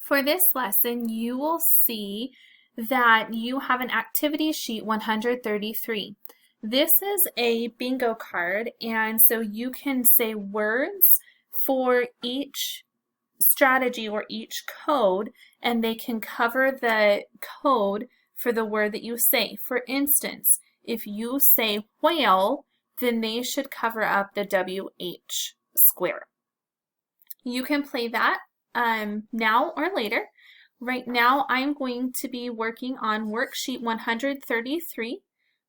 For this lesson, you will see that you have an activity sheet 133. This is a bingo card, and so you can say words for each strategy or each code, and they can cover the code for the word that you say. For instance, if you say whale, then they should cover up the WH square. You can play that now or later. Right now, I'm going to be working on worksheet 133.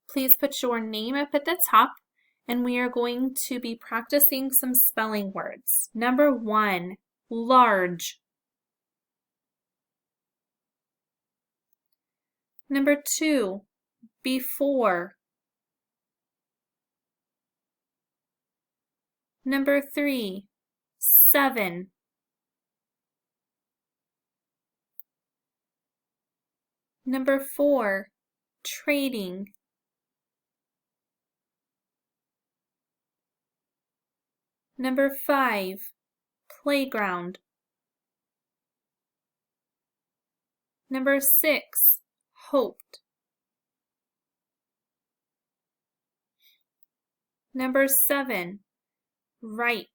Please put your name up at the top, and we are going to be practicing some spelling words. Number 1, large. Number 2, before. Number 3, 7. Number 4, trading. Number 5, playground. Number 6, hoped. Number 7, right.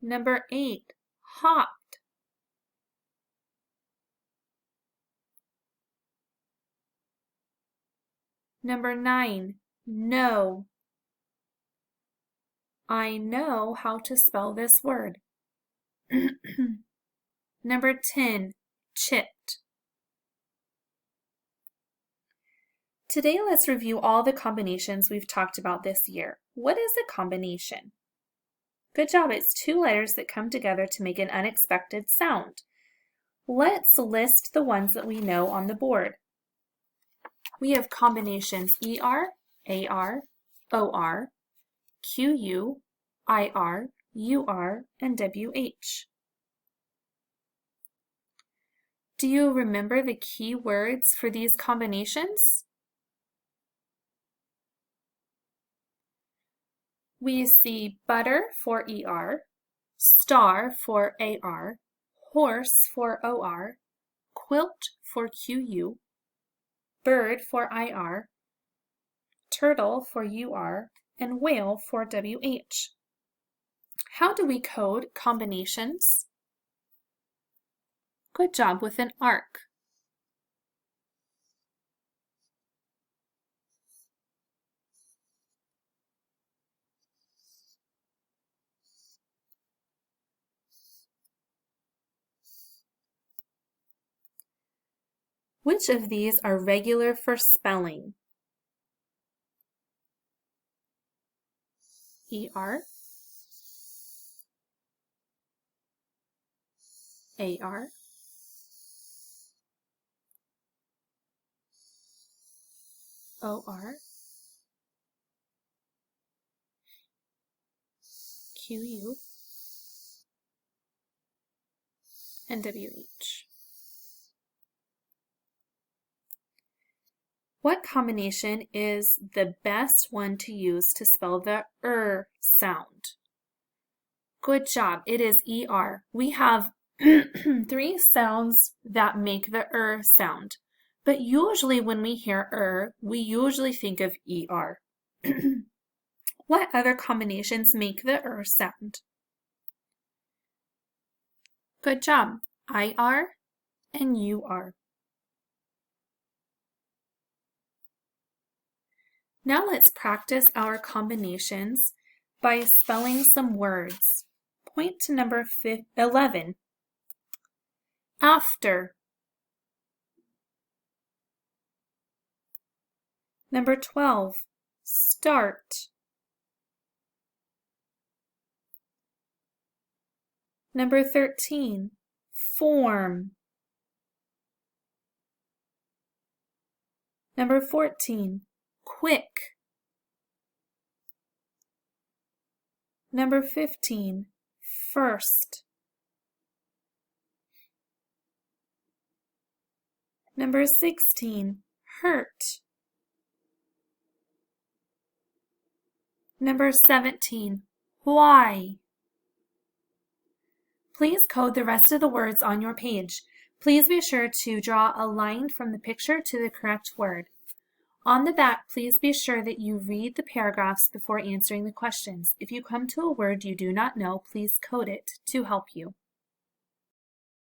Number 8, hopped. Number 9, no. I know how to spell this word. Number 10, chipped. Today, let's review all the combinations we've talked about this year. What is a combination? Good job, it's two letters that come together to make an unexpected sound. Let's list the ones that we know on the board. We have combinations ER, AR, OR, QU, IR, UR, and WH. Do you remember the key words for these combinations? We see butter for ER, star for AR, horse for OR, quilt for QU, bird for IR, turtle for UR, and whale for WH. How do we code combinations? Good job, with an arc. Which of these are regular for spelling? ER, AR, OR, QU, and WH. What combination is the best one to use to spell the sound? Good job, it is ER. We have 3 sounds that make the sound, but usually when we hear we usually think of ER. What other combinations make the sound? Good job, IR and UR. Now let's practice our combinations by spelling some words. Point to number 11. After. Number 12. Start. Number 13. Form. Number 14. Quick. Number 15, first. Number 16, hurt. Number 17, Why? Please code the rest of the words on your page. Please be sure to draw a line from the picture to the correct word. On the back, please be sure that you read the paragraphs before answering the questions. If you come to a word you do not know, please code it to help you.